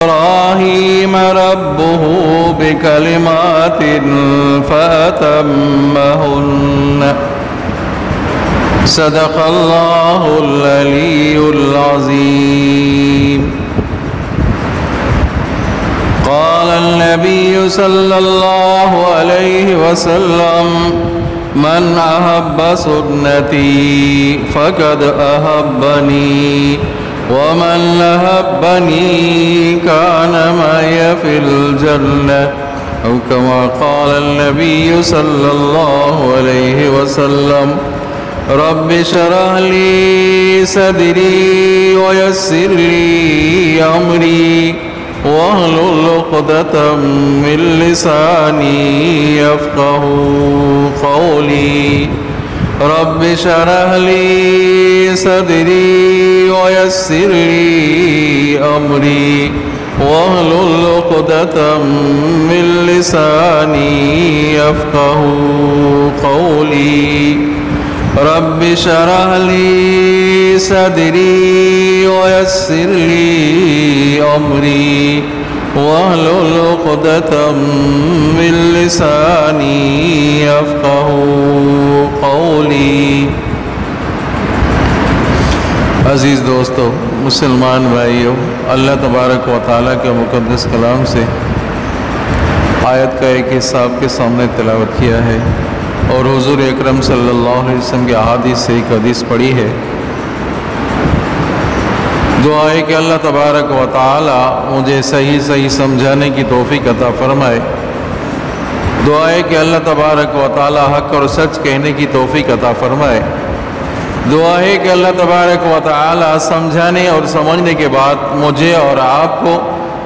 إبراهيم ربه بكلمات فأتمهن صدق الله العلي العظيم. قال النبي صلى الله عليه وسلم من أحب سنتي فقد أحبني ومن أحبني كان معي في الجنة أو كما قال النبي صلى الله عليه وسلم. رب اشرح لي صدري ويسر لي أمري واحلل عقدة من لساني يفقهوا قولي. رب اشرح لي صدري ويسر لي أمري واحلل عقدة من لساني يفقهوا قولي. رب اشرح لي صدري ويسر لي أمري واحلل عقدة من لساني يفقهوا قولي. عزیز دوستو، مسلمان بھائیو، اللہ تبارک و تعالیٰ کے مقدس کلام سے آیت کا ایک حصہ آپ کے سامنے تلاوت کیا ہے اور حضور اکرم صلی اللہ علیہ وسلم کے احادیث سے ایک حدیث پڑھی ہے. دعا ہے کہ اللہ تبارک و تعالی مجھے صحیح سمجھانے کی توفیق عطا فرمائے. دعا ہے کہ اللہ تبارک و تعالی حق اور سچ کہنے کی توفیق عطا فرمائے. دعا ہے کہ اللہ تبارک و تعالی سمجھانے اور سمجھنے کے بعد مجھے اور آپ کو،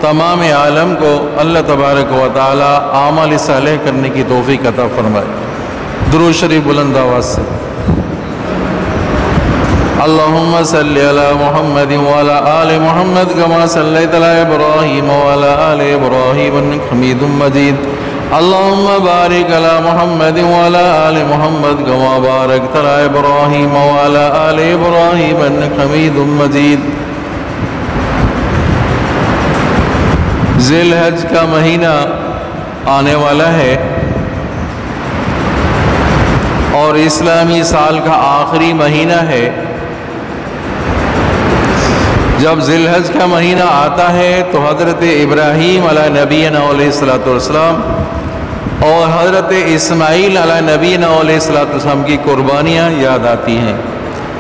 تمام عالم کو اللہ تبارک و تعالی اعمال صالح کرنے کی توفیق عطا فرمائے. درود شریف بلند آواز سے. اللہم صلی علی محمد وعلی آل محمد کما صلیت علی ابراہیم وعلی آل ابراہیم انک حمید مجید. اللہم بارک علی محمد وعلی آل محمد کما بارکت علی ابراہیم وعلی آل ابراہیم انک حمید مجید. ذی الحج کا مہینہ آنے والا ہے اور اسلامی سال کا آخری مہینہ ہے. جب ذی الحج کا مہینہ آتا ہے تو حضرت ابراہیم علیہ نبینا علیہ السلام اور حضرت اسماعیل علیہ نبینا علیہ السلام کی قربانیاں یاد آتی ہیں،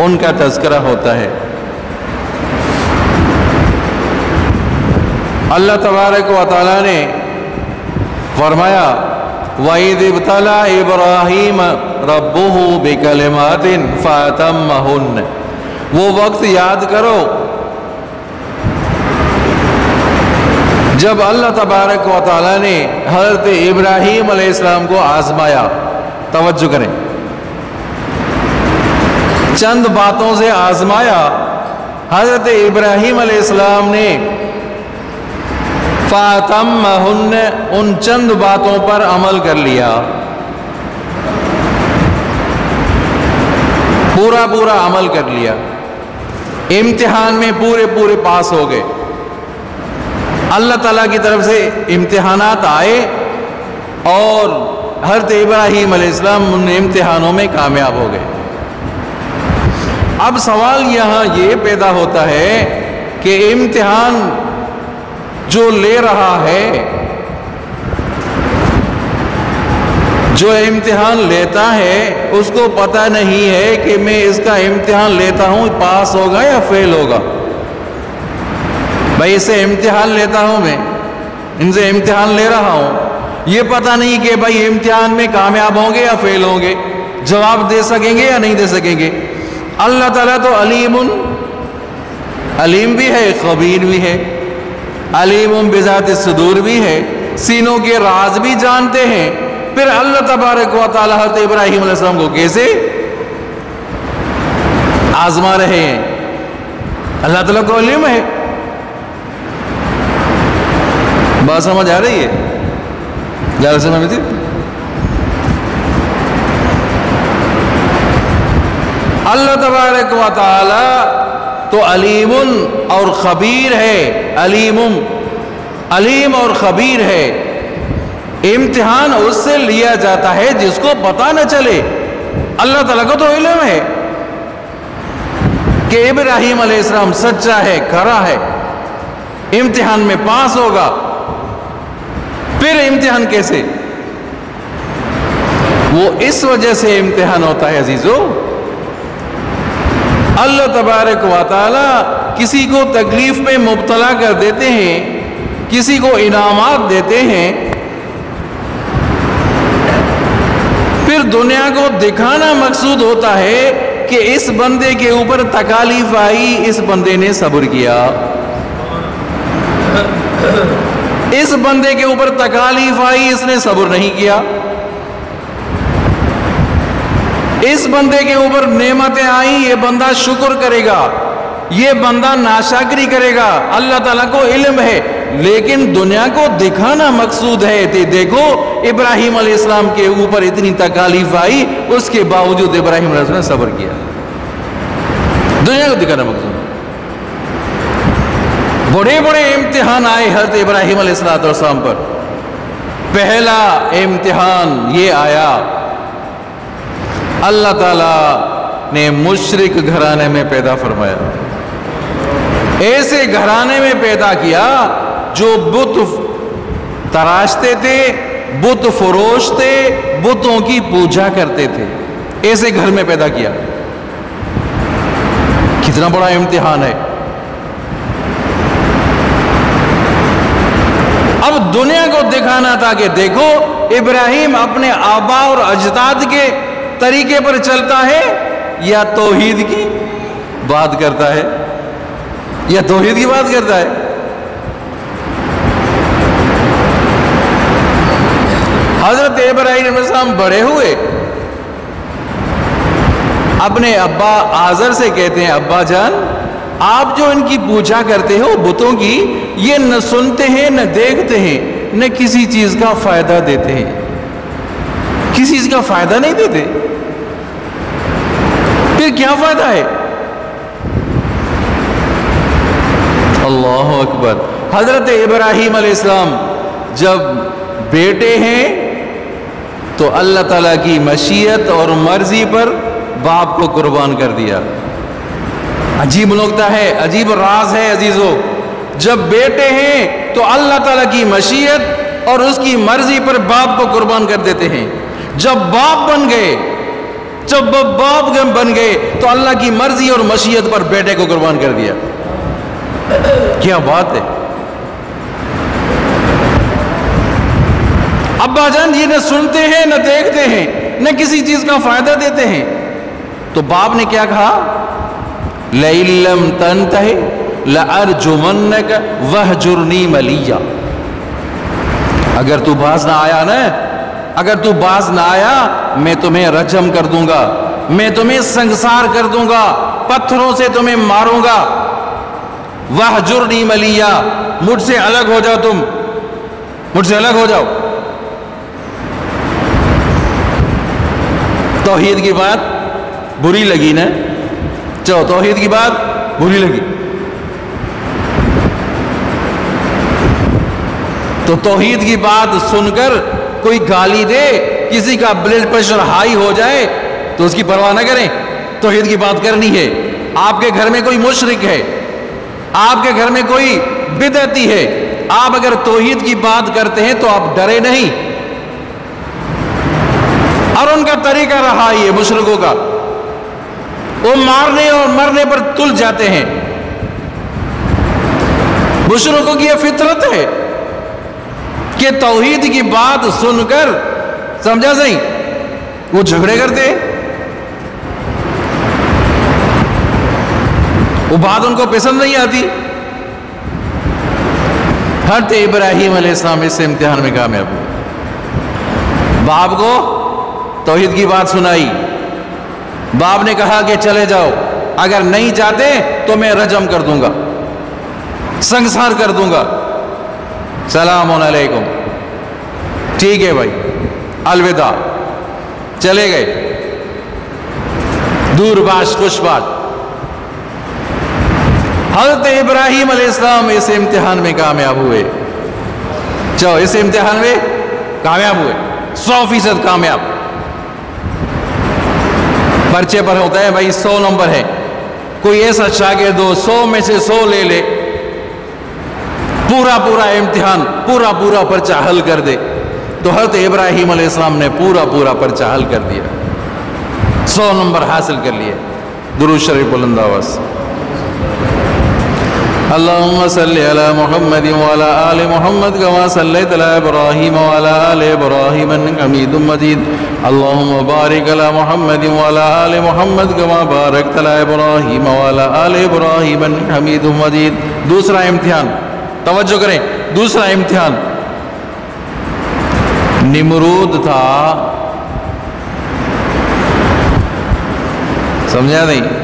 ان کا تذکرہ ہوتا ہے. اللہ تبارک و تعالیٰ نے فرمایا وَإِذِ ابْتَلَىٰ إِبْرَاهِيمَ رَبُّهُ بِكَلِمَاتٍ فَأَتَمَّهُنَّ. وہ وقت یاد کرو جب اللہ تبارک و تعالیٰ نے حضرت ابراہیم علیہ السلام کو آزمایا. توجہ کریں، چند باتوں سے آزمایا. حضرت ابراہیم علیہ السلام نے فَأَتَمَّهُنَّ ان چند باتوں پر عمل کر لیا، پورا عمل کر لیا. امتحان میں پورے پاس ہو گئے. اللہ تعالیٰ کی طرف سے امتحانات آئے اور حضرت ابراہیم علیہ السلام ان امتحانوں میں کامیاب ہو گئے. اب سوال یہاں یہ پیدا ہوتا ہے کہ امتحان جو لے رہا ہے، جو امتحان لیتا ہے، اس کو پتہ نہیں ہے کہ میں اس کا امتحان لیتا ہوں پاس ہوگا یا فیل ہوگا. بھائی اس سے امتحان لیتا ہوں، میں ان سے امتحان لے رہا ہوں، یہ پتہ نہیں کہ بھائی امتحان میں کامیاب ہوں گے یا فیل ہوں گے، جواب دے سکیں گے یا نہیں دے سکیں گے. اللہ تعالیٰ تو علیم بھی ہے، خبیر بھی ہے. علیم بذات الصدور بھی ہے، سینوں کے راز بھی جانتے ہیں. پھر اللہ تبارک و تعالیٰ حضرت ابراہیم علیہ السلام کو کیسے آزما رہے ہیں؟ اللہ تعالیٰ کو علم ہے. بات سمجھ آ رہی ہے؟ اللہ تبارک و تعالی تو علیم اور خبیر ہے. علیم علیم اور خبیر ہے. امتحان اس سے لیا جاتا ہے جس کو پتہ نہ چلے. اللہ تعالیٰ کو تو علم ہے کہ ابراہیم علیہ السلام سچا ہے، کھرا ہے، امتحان میں پاس ہوگا. پھر امتحان کیسے؟ وہ اس وجہ سے امتحان ہوتا ہے عزیزو، اللہ تبارک و تعالی کسی کو تکلیف میں مبتلا کر دیتے ہیں، کسی کو انعامات دیتے ہیں، پھر دنیا کو دکھانا مقصود ہوتا ہے کہ اس بندے کے اوپر تکالیف آئی، اس بندے نے صبر کیا. اس بندے کے اوپر تکالیف آئی، اس نے صبر نہیں کیا. اس بندے کے اوپر نعمتیں آئیں، یہ بندہ شکر کرے گا، یہ بندہ ناشکری کرے گا. اللہ تعالیٰ کو علم ہے، لیکن دنیا کو دکھانا مقصود ہے. دیکھو ابراہیم علیہ السلام کے اوپر اتنی تکالیف آئی، اس کے باوجود ابراہیم علیہ السلام نے صبر کیا. دنیا کو دکھانا مقصود. بڑے بڑے امتحان آئے حضرت ابراہیم علیہ السلام پر. پہلا امتحان یہ آیا، اللہ تعالیٰ نے مشرک گھرانے میں پیدا فرمایا. ایسے گھرانے میں پیدا کیا جو بت تراشتے تھے، بت فروش تھے، بتوں کی پوجا کرتے تھے. ایسے گھر میں پیدا کیا. کتنا بڑا امتحان ہے. اب دنیا کو دکھانا تھا کہ دیکھو ابراہیم اپنے آبا اور اجداد کے طریقے پر چلتا ہے یا توحید کی بات کرتا ہے، یا توحید کی بات کرتا ہے. حضرت ابراہیم علیہ السلام بڑے ہوئے، اپنے ابا آزر سے کہتے ہیں، ابا جان آپ جو ان کی پوجا کرتے ہو بتوں کی، یہ نہ سنتے ہیں نہ دیکھتے ہیں نہ کسی چیز کا فائدہ دیتے ہیں. کسی چیز کا فائدہ نہیں دیتے، پھر کیا فائدہ ہے؟ اللہ اکبر. حضرت ابراہیم علیہ السلام جب بیٹے ہیں تو اللہ تعالیٰ کی مشیت اور مرضی پر باپ کو قربان کر دیا. عجیب نکتہ ہے، عجیب راز ہے عزیزو. جب بیٹے ہیں تو اللہ تعالیٰ کی مشیت اور اس کی مرضی پر باپ کو قربان کر دیتے ہیں. جب باپ بن گئے تو اللہ کی مرضی اور مشیت پر بیٹے کو قربان کر دیا. کیا بات ہے. ابا جان یہ نہ سنتے ہیں نہ دیکھتے ہیں نہ کسی چیز کا فائدہ دیتے ہیں. تو باپ نے کیا کہا؟ لَئِن لَّمْ تَنْتَهِ لَأَرْجُمَنَّكَ وَاهْجُرْنِي مَلِيًّا. اگر تو باز نہ آیا میں تمہیں رجم کر دوں گا، میں تمہیں سنگسار کر دوں گا، پتھروں سے تمہیں ماروں گا. وَاهْجُرْنِي مَلِيًّا، مجھ سے الگ ہو جاؤ، تم مجھ سے الگ ہو جاؤ. توحید کی بات بری لگی نا؟ چلو توحید کی بات بری لگی تو توحید کی بات سن کر کوئی گالی دے، کسی کا بلڈ پریشر ہائی ہو جائے تو اس کی پرواہ نہ کریں. توحید کی بات کرنی ہے. آپ کے گھر میں کوئی مشرک ہے، آپ کے گھر میں کوئی بدعتی ہے، آپ اگر توحید کی بات کرتے ہیں تو آپ ڈرے نہیں. اور ان کا طریقہ رہا یہ مشرکوں کا، وہ مارنے اور مرنے پر تل جاتے ہیں. مشرکوں کی یہ فطرت ہے کہ توحید کی بات سن کر سمجھا صحیح وہ جھگڑے کرتے ہیں. وہ بات ان کو پسند نہیں آتی. حضرت ابراہیم علیہ السلام اس سے امتحان میں کامیاب ہوئے. باپ کو توحید کی بات سنائی، باپ نے کہا کہ چلے جاؤ، اگر نہیں جاتے تو میں رجم کر دوں گا، سنگسار کر دوں گا. سلام علیکم، ٹھیک ہے بھائی، الوداع. چلے گئے. دور باش خوش بات. حضرت ابراہیم علیہ السلام اس امتحان میں کامیاب ہوئے. چلو اس امتحان میں کامیاب ہوئے، 100% کامیاب. پرچے پر ہوتا ہے بھائی 100 نمبر ہے، کوئی ایسا شاگرد ہو 100 میں سے 100 لے لے، پورا امتحان پورا پرچہ حل کر دے. تو حضرت ابراہیم علیہ السلام نے پورا پرچہ حل کر دیا، 100 نمبر حاصل کر لیے. درود شریف بلند آواز. اللهم صل على محمد وعلى آل محمد كما صليت على إبراهيم وعلى آل إبراهيم إنك حميد مجيد. اللهم بارك على محمد وعلى آل محمد كما باركت على إبراهيم وعلى آل إبراهيم إنك حميد مجيد. دوسرا امتحان، توجہ کریں، دوسرا امتحان نمرود تھا. سمجھا نہیں؟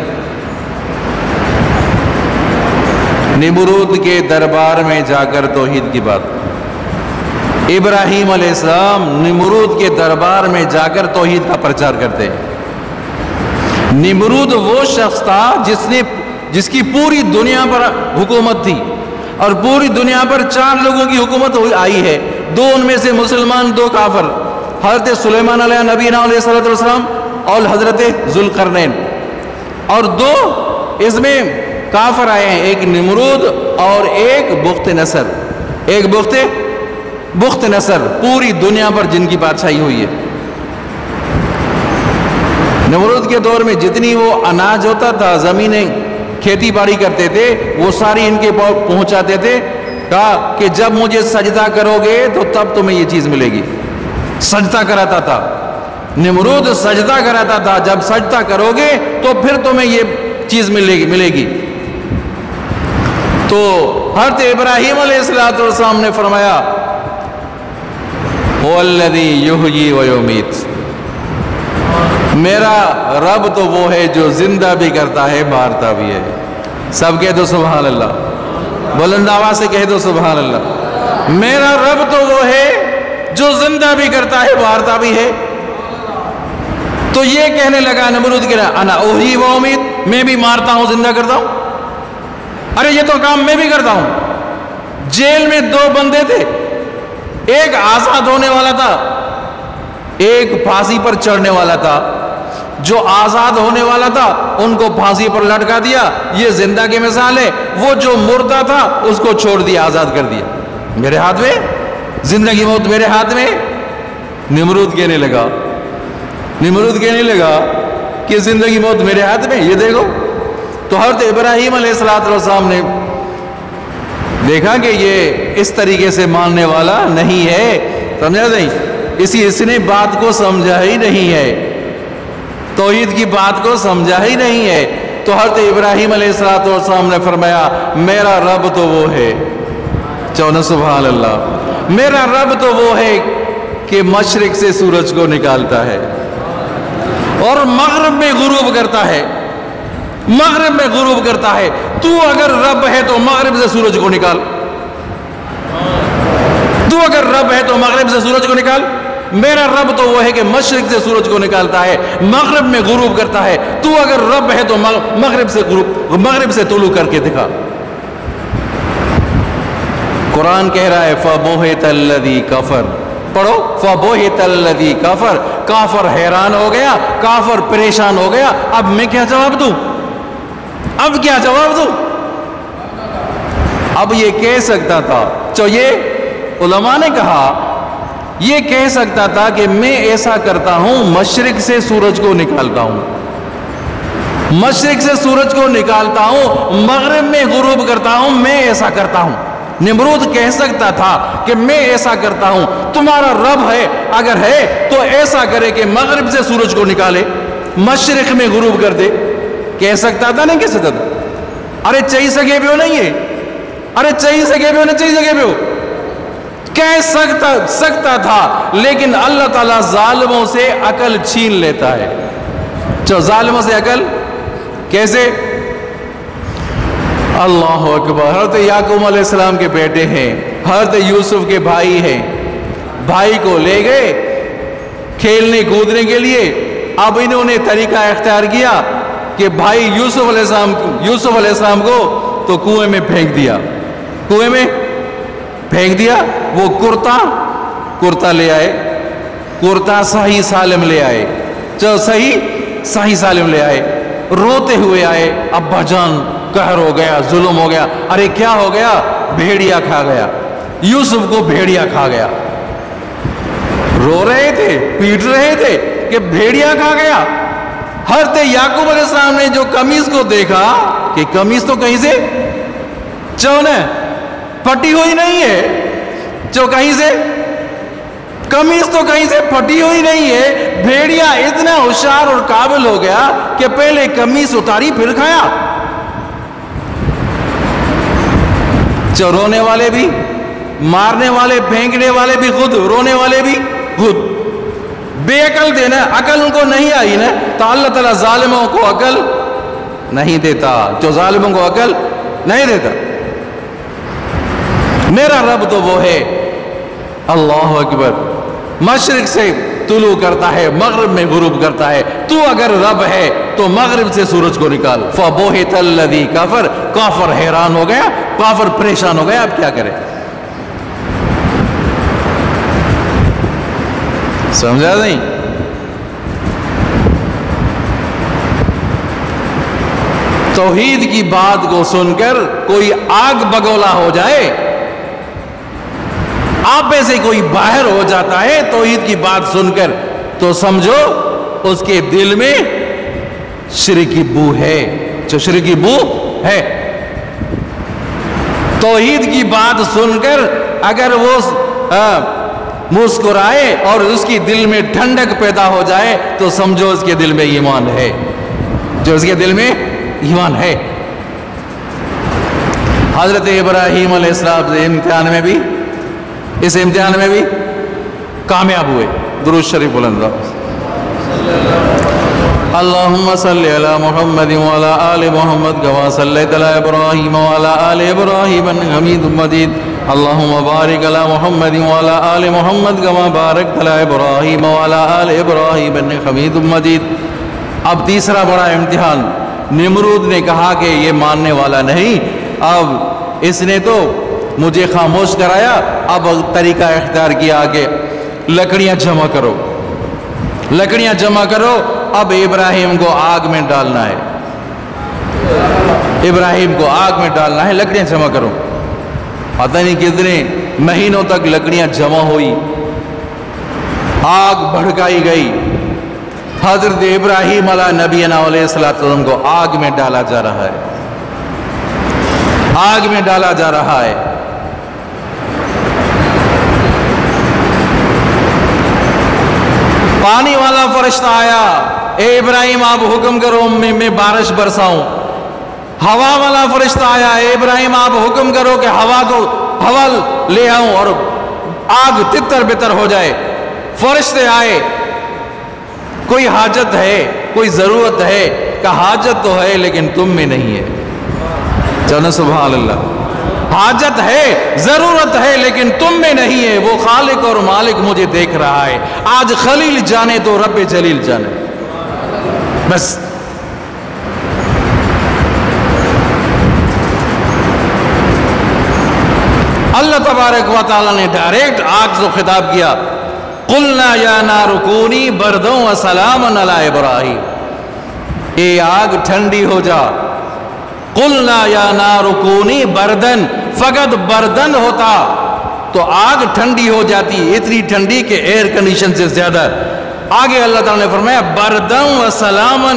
نمرود کے دربار میں جا کر توحید کی بات. ابراہیم علیہ السلام نمرود کے دربار میں جا کر توحید کا پرچار کرتے ہیں. نمرود وہ شخص تھا جس کی پوری دنیا پر حکومت تھی، اور پوری دنیا پر 4 لوگوں کی حکومت آئی ہے. 2 ان میں سے مسلمان، 2 کافر، حضرت سلیمان علیہ نبینا علیہ السلام اور حضرت ذوالقرنین. اور 2 اس میں کافر آئے ہیں، ایک نمرود اور ایک بخت نصر. ایک بخت نصر پوری دنیا پر جن کی بادشاہی ہوئی ہے. نمرود کے دور میں جتنی وہ اناج ہوتا تھا، زمینیں کھیتی باڑی کرتے تھے، وہ ساری ان کے پہنچاتے تھے. کہا کہ جب مجھے سجدہ کرو گے تو تب تمہیں یہ چیز ملے گی. سجدہ کراتا تھا نمرود، سجدہ کراتا تھا، جب سجدہ کرو گے تو پھر تمہیں یہ چیز ملے گی. تو حضرت ابراہیم علیہ السلام نے فرمایا هو الذی یحیی و یمیت، میرا رب تو وہ ہے جو زندہ بھی کرتا ہے مارتا بھی ہے. سب کہہ دو سبحان اللہ، بلند آواز سے کہہ دو سبحان اللہ. میرا رب تو وہ ہے جو زندہ بھی کرتا ہے مارتا بھی ہے. تو یہ کہنے لگا نمرود کہ انا احیی و امیت، میں بھی مارتا ہوں زندہ کرتا ہوں. ارے یہ تو کام میں بھی کرتا ہوں. جیل میں 2 بندے تھے، ایک آزاد ہونے والا تھا، ایک پھانسی پر چڑھنے والا تھا. جو آزاد ہونے والا تھا ان کو پھانسی پر لٹکا دیا، یہ زندہ کی مثال ہے. وہ جو مردہ تھا اس کو چھوڑ دیا، آزاد کر دیا. میرے ہاتھ میں زندگی موت، میرے ہاتھ میں. نمرود کہنے لگا کہ زندگی موت میرے ہاتھ میں، یہ دیکھو. تو حضرت ابراہیم علیہ السلام نے دیکھا کہ یہ اس طریقے سے ماننے والا نہیں ہے. سمجھا نہیں؟ اس نے بات کو سمجھا ہی نہیں ہے، توحید کی بات کو سمجھا ہی نہیں ہے. تو حضرت ابراہیم علیہ السلام نے فرمایا میرا رب تو وہ ہے، چونا سبحان اللہ، میرا رب تو وہ ہے کہ مشرق سے سورج کو نکالتا ہے اور مغرب میں غروب کرتا ہے. تو اگر رب ہے تو مغرب سے سورج کو نکال. میرا رب تو وہ ہے کہ مشرق سے سورج کو نکالتا ہے، مغرب میں غروب کرتا ہے. تو اگر رب ہے تو مغرب سے طلوع کر کے دکھا. قرآن کہہ رہا ہے فَبُهِتَ الَّذِي كَفَرَ. پڑھو فَبُهِتَ الَّذِي كَفَرَ. کافر حیران ہو گیا، کافر پریشان ہو گیا. اب میں کیا جواب دوں؟ اب یہ کہہ سکتا تھا، یہ علماء نے کہا یہ کہہ سکتا تھا کہ میں ایسا کرتا ہوں، مشرق سے سورج کو نکالتا ہوں، مغرب میں غروب کرتا ہوں، میں ایسا کرتا ہوں. نمرود کہہ سکتا تھا کہ میں ایسا کرتا ہوں. تمہارا رب ہے، اگر ہے تو ایسا کرے کہ مغرب سے سورج کو نکالے، مشرق میں غروب کر دے. کہہ سکتا تھا نہیں کہہ سکتا تھا؟ ارے چاہیے سکے بھی ہو نہیں ہے، کہہ سکتا تھا. لیکن اللہ تعالیٰ ظالموں سے عقل چھین لیتا ہے. ظالموں سے عقل کیسے؟ اللہ اکبر. حضرت یعقوب علیہ السلام کے بیٹے ہیں، حضرت یوسف کے بھائی ہیں. بھائی کو لے گئے کھیلنے کودنے کے لیے. اب انہوں نے طریقہ اختیار کیا کہ بھائی یوسف علیہ السلام کو تو کنویں میں پھینک دیا. کنویں میں پھینک دیا. وہ کرتا لے آئے, کرتا صحیح سالم لے آئے, جو صحیح سالم لے آئے. روتے ہوئے آئے, ابا جان قہر ہو گیا, ظلم ہو گیا. ارے کیا ہو گیا؟ بھیڑیا کھا گیا, یوسف کو بھیڑیا کھا گیا. رو رہے تھے, پیٹ رہے تھے کہ بھیڑیا کھا گیا. حضرت یعقوب علیہ السلام نے جو قمیص کو دیکھا کہ قمیص تو کہیں سے پھٹی ہوئی نہیں ہے, جو کہیں سے قمیص تو کہیں سے پھٹی ہوئی نہیں ہے. بھیڑیا اتنا ہوشیار اور قابل ہو گیا کہ پہلے قمیص اتاری پھر کھایا. جو رونے والے بھی, مارنے والے, پھینکنے والے بھی خود, رونے والے بھی خود. بے عقل تھے نا, عقل ان کو نہیں آئی نا, تو اللہ تعالیٰ ظالموں کو عقل نہیں دیتا, جو ظالموں کو عقل نہیں دیتا. میرا رب تو وہ ہے, اللہ اکبر, مشرق سے طلوع کرتا ہے, مغرب میں غروب کرتا ہے. تو اگر رب ہے تو مغرب سے سورج کو نکال. فَبُهِتَ الَّذِي كَفَرَ, کافر حیران ہو گیا, کافر پریشان ہو گیا, اب کیا کرے؟ سمجھا نہیں؟ توحید کی بات کو سن کر کوئی آگ بگولا ہو جائے, آپ میں سے کوئی باہر ہو جاتا ہے توحید کی بات سن کر, تو سمجھو اس کے دل میں شرک کی بو ہے, جو شرک کی بو ہے. توحید کی بات سن کر اگر وہ مسکرائے اور اس کی دل میں ٹھنڈک پیدا ہو جائے, تو سمجھو اس کے دل میں ایمان ہے, جو اس کے دل میں ایمان ہے. حضرت ابراہیم علیہ السلام اس امتحان میں بھی کامیاب ہوئے. درود شریف بلند رہو. اللہم صلی علی محمد وعلی آل محمد کما صلیت علی ابراہیم وعلی آل ابراہیم انک حمید مجید. اللہم بارک علی محمد وعلی آل محمد کما بارکت علی ابراہیم وعلی آل ابراہیم انک حمید مجید. اب تیسرا بڑا امتحان. نمرود نے کہا کہ یہ ماننے والا نہیں, اب اس نے تو مجھے خاموش کرایا, اب طریقہ اختیار کیا کہ لکڑیاں جمع کرو, لکڑیاں جمع کرو. اب ابراہیم کو آگ میں ڈالنا ہے, ابراہیم کو آگ میں ڈالنا ہے, لکڑیاں جمع کرو. پتہ نہیں کتنے مہینوں تک لکڑیاں جمع ہوئی, آگ بھڑکائی گئی. حضرت ابراہیم علیہ نبینا علیہ السلام کو آگ میں ڈالا جا رہا ہے, آگ میں ڈالا جا رہا ہے. پانی والا فرشتہ آیا, اے ابراہیم آپ حکم کرو میں بارش برساؤں. ہوا والا فرشتہ آیا, اے ابراہیم آپ حکم کرو کہ ہوا لے آؤں اور آگ تتر بتر ہو جائے. فرشتے آئے, کوئی حاجت ہے, کوئی ضرورت ہے؟ کہ حاجت تو ہے لیکن تم میں نہیں ہے. چلو سبحان اللہ. حاجت ہے, ضرورت ہے, لیکن تم میں نہیں ہے. وہ خالق اور مالک مجھے دیکھ رہا ہے. آج خلیل جانے تو رب جلیل جانے. بس اللہ تبارک و تعالی نے ڈائریکٹ آگ سے خطاب کیا, قلنا یا نار کونی بردا وسلاما علی ابراہیم. اے آگ ٹھنڈی ہو جا. قلنا یا نار کونی بردن, فقط بردن ہوتا تو آگ ٹھنڈی ہو جاتی, اتنی ٹھنڈی کہ ایئر کنڈیشن سے زیادہ. آگے اللہ تعالیٰ نے فرمایا بردن وسلاما,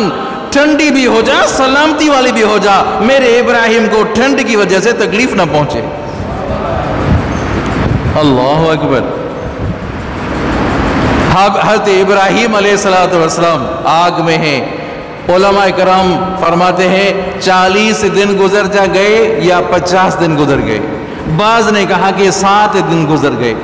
ٹھنڈی بھی ہو جا, سلامتی والی بھی ہو جا, میرے ابراہیم کو ٹھنڈ کی وجہ سے تکلیف نہ پہنچے. اللہ اکبر. حضرت ابراہیم علیہ السلام آگ میں ہیں. علماء کرام فرماتے ہیں 40 دن گزر جا گئے یا 50 دن گزر گئے. بعض نے کہا کہ 7 دن گزر گئے,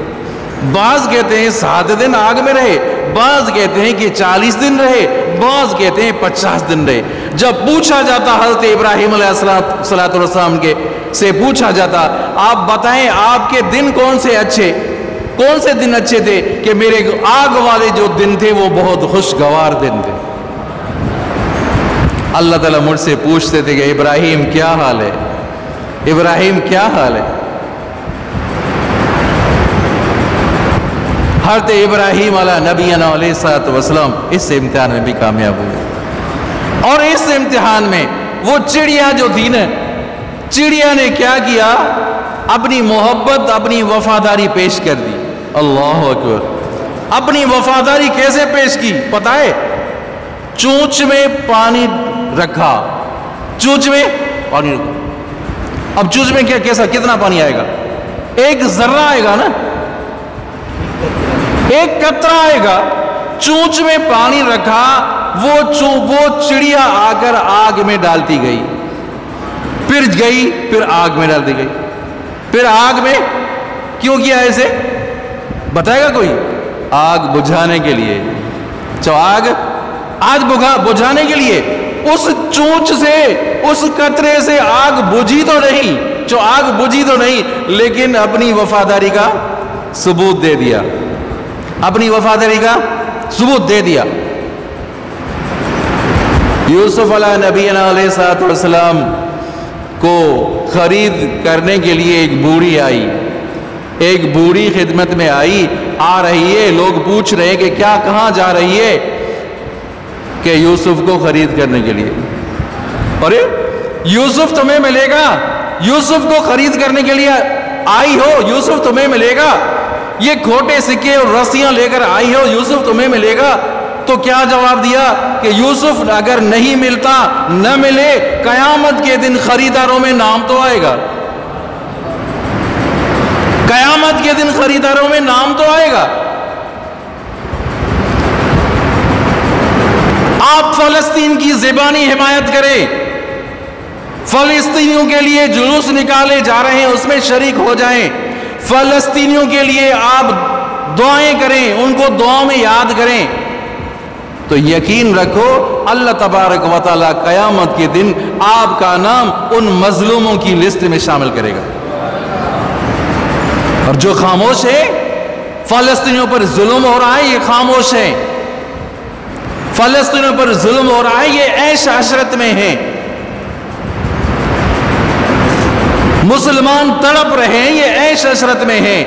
بعض کہتے ہیں 7 دن آگ میں رہے, بعض کہتے ہیں کہ 40 دن رہے, بعض کہتے ہیں 50 دن رہے. جب پوچھا جاتا حضرت ابراہیم علیہ السلام کے سے پوچھا جاتا, آپ بتائیں آپ کے دن کون سے دن اچھے تھے؟ کہ میرے آگ والے جو دن تھے وہ بہت خوشگوار دن تھے. اللہ تعالیٰ مجھ سے پوچھتے تھے کہ ابراہیم کیا حال ہے, ابراہیم کیا حال ہے. حضرت ابراہیم علیہ نبینا علیہ الصلوۃ والسلام اس امتحان میں بھی کامیاب ہوئے. اور اس امتحان میں وہ چڑیا جو تھی نا، چڑیا نے کیا کیا؟ اپنی محبت، اپنی وفاداری پیش کر دی. اللہ اکبر. اپنی وفاداری کیسے پیش کی پتہ ہے؟ چونچ میں پانی رکھا، چونچ میں پانی رکھا. اب چونچ میں کیسا کتنا پانی آئے گا؟ ایک ذرہ آئے گا نا، ایک قطرہ آئے گا. چونچ میں پانی رکھا، وہ چڑیا آ کر آگ میں ڈالتی گئی، پھر آگ میں ڈالتی گئی. پھر آگ میں کیوں کیا ایسے بتائے گا کوئی؟ آگ بجھانے کے لیے. آگ بجھانے کے لیے. اس چونچ سے، اس قطرے سے آگ بجھی تو نہیں، لیکن اپنی وفاداری کا ثبوت دے دیا. اپنی وفاداری کا ثبوت دے دیا. یوسف علیہ نبینا علیہ الصلوۃ والسلام کو خرید کرنے کے لیے ایک بوڑھی آئی، ایک بوڑھی خدمت میں آ رہی ہے. لوگ پوچھ رہے ہیں کہ کیا کہاں جا رہی ہے؟ کہ یوسف کو خرید کرنے کے لیے. ارے یوسف تمہیں ملے گا، یوسف کو خرید کرنے کے لیے آئی ہو، یوسف تمہیں ملے گا. یہ کھوٹے سکے اور رسیاں لے کر آئی ہو، یوسف تمہیں ملے گا. تو کیا جواب دیا کہ یوسف اگر نہیں ملتا، نہ ملے، قیامت کے دن خریداروں میں نام تو آئے گا. قیامت کے دن خریداروں میں نام تو آئے گا. آپ فلسطین کی زبانی حمایت کریں، فلسطینیوں کے لیے جلوس نکالے جا رہے ہیں، اس میں شریک ہو جائیں. فلسطینیوں کے لیے آپ دعائیں کریں، ان کو دعاؤں میں یاد کریں. تو یقین رکھو اللہ تبارک و تعالیٰ قیامت کے دن آپ کا نام ان مظلوموں کی لسٹ میں شامل کرے گا. اور جو خاموش ہے، فلسطینیوں پر ظلم ہو رہا ہے، یہ خاموش ہے. فلسطینیوں پر ظلم ہو رہا ہے، یہ عیش عشرت میں ہیں. مسلمان تڑپ رہے ہیں، یہ عیش عشرت میں ہیں.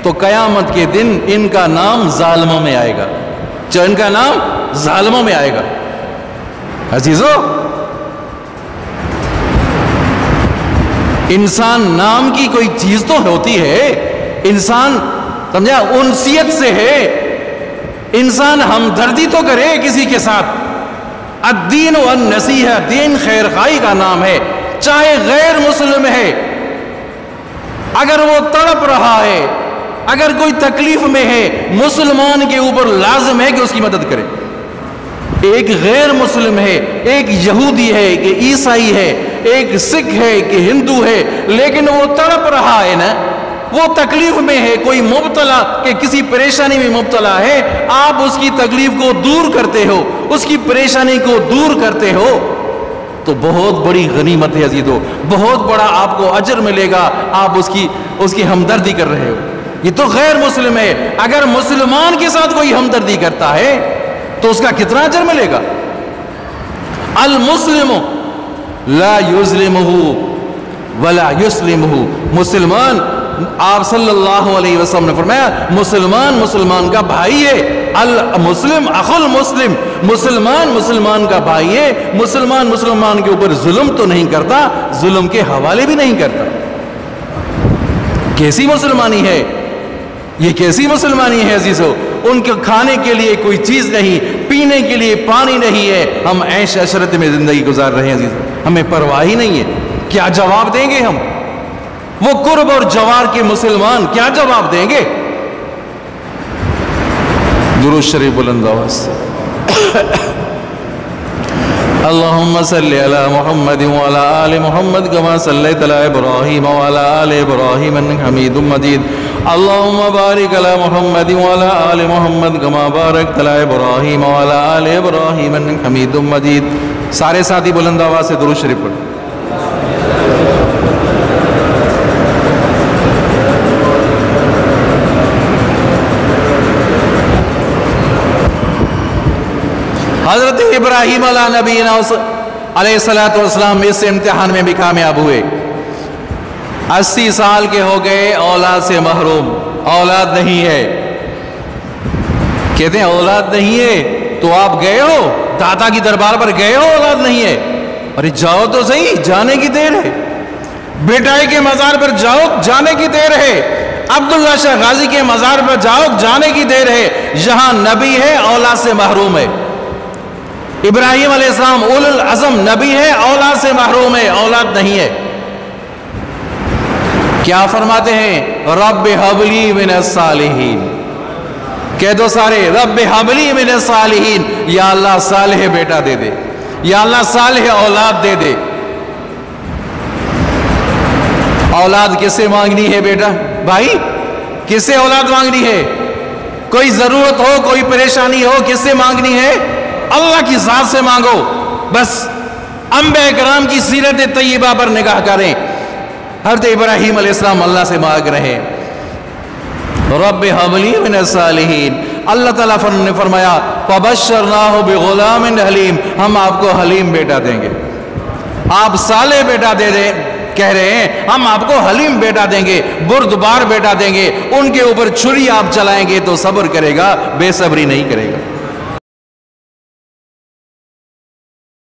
تو قیامت کے دن ان کا نام ظالموں میں آئے گا. ان کا نام ظالموں میں آئے گا. عزیزو، انسان نام کی کوئی چیز تو ہوتی ہے. انسان سمجھا انسیت سے ہے. انسان ہمدردی تو کرے کسی کے ساتھ. الدین والنصیحہ، دین خیر خواہی کا نام ہے. چاہے غیر مسلم ہے، اگر وہ تڑپ رہا ہے، اگر کوئی تکلیف میں ہے، مسلمان کے اوپر لازم ہے کہ اس کی مدد کرے. ایک غیر مسلم ہے، ایک یہودی ہے کہ عیسائی ہے، ایک سکھ ہے کہ ہندو ہے، لیکن وہ تڑپ رہا ہے نا، وہ تکلیف میں ہے، کوئی مبتلا کہ کسی پریشانی میں مبتلا ہے، آپ اس کی تکلیف کو دور کرتے ہو، اس کی پریشانی کو دور کرتے ہو، تو بہت بڑی غنیمت ہے عزیزو. بہت بڑا آپ کو اجر ملے گا. آپ اس کی ہمدردی کر رہے ہو. یہ تو غیر مسلم ہے. اگر مسلمان کے ساتھ کوئی ہمدردی کرتا ہے تو اس کا کتنا اجر ملے گا؟ المسلم لا یظلمہ ولا یسلمہ. مسلمان، آپ صلی اللہ علیہ وسلم نے فرمایا، مسلمان کا بھائی ہے. المسلم اخو المسلم. مسلمان کا بھائی ہے. مسلمان کے اوپر ظلم تو نہیں کرتا، ظلم کے حوالے بھی نہیں کرتا. کیسی مسلمانی ہے یہ؟ کیسی مسلمانی ہے عزیزو؟ ان کے کھانے کے لیے کوئی چیز نہیں، پینے کے لیے پانی نہیں ہے، ہم عیش عشرت میں زندگی گزار رہے ہیں عزیزو. ہمیں پرواہ ہی نہیں ہے. کیا جواب دیں گے ہم؟ وہ قرب اور جوار کے مسلمان کیا جواب دیں گے؟ درود شریف بلند آواز سے. اللہم صلی علی محمد وعلی آل محمد کما صلیت علی ابراہیم وعلی آل ابراہیم انک حمید مجید. اللہم بارک علی محمد وعلی آل محمد کما بارکت علی ابراہیم وعلی آل ابراہیم انک حمید مجید. سارے ساتھی بلند آواز سے درود شریف پڑھیں. حضرت ابراہیم علیہ نبینا علیہ الصلوۃ والسلام اس امتحان میں بھی کامیاب ہوئے. 80 سال کے ہو گئے، اولاد سے محروم، اولاد نہیں ہے. کہتے ہیں اولاد نہیں ہے تو آپ گئے ہو دادا کی دربار پر گئے ہو اولاد نہیں ہے؟ ارے جاؤ تو صحیح، جانے کی دیر ہے۔ بیٹائی کے مزار پر جاؤ، جانے کی دیر ہے۔ عبداللہ شاہ غازی کے مزار پر جاؤ، جانے کی دیر ہے۔ یہاں نبی ہے، اولاد سے محروم ہے۔ ابراہیم علیہ السلام اول العزم نبی ہے، اولاد سے محروم ہے، اولاد نہیں ہے۔ کیا فرماتے ہیں؟ رب ہب لی من الصالحین، کہہ دو سارے، رب ہب لی من الصالحین، یا اللہ صالح بیٹا دے دے، یا اللہ صالح اولاد دے دے۔ اولاد کس سے مانگنی ہے بیٹا بھائی؟ کس سے اولاد مانگنی ہے؟ کوئی ضرورت ہو، کوئی پریشانی ہو، کس سے مانگنی ہے؟ اللہ کی ذات سے مانگو بس۔ انبیاء کرام کی سیرت طیبہ پر نگاہ کریں۔ حضرت ابراہیم علیہ السلام اللہ سے مانگ رہے ہیں رب هب لی من الصالحین۔ اللہ تعالیٰ نے فرمایا فبشرناہ بغلام حلیم، ہم آپ کو حلیم بیٹا دیں گے۔ آپ صالح بیٹا دے دیں کہہ رہے ہیں، ہم آپ کو حلیم بیٹا دیں گے، بردبار بیٹا دیں گے۔ ان کے اوپر چھری آپ چلائیں گے تو صبر کرے گا، بے صبری نہیں کرے گا۔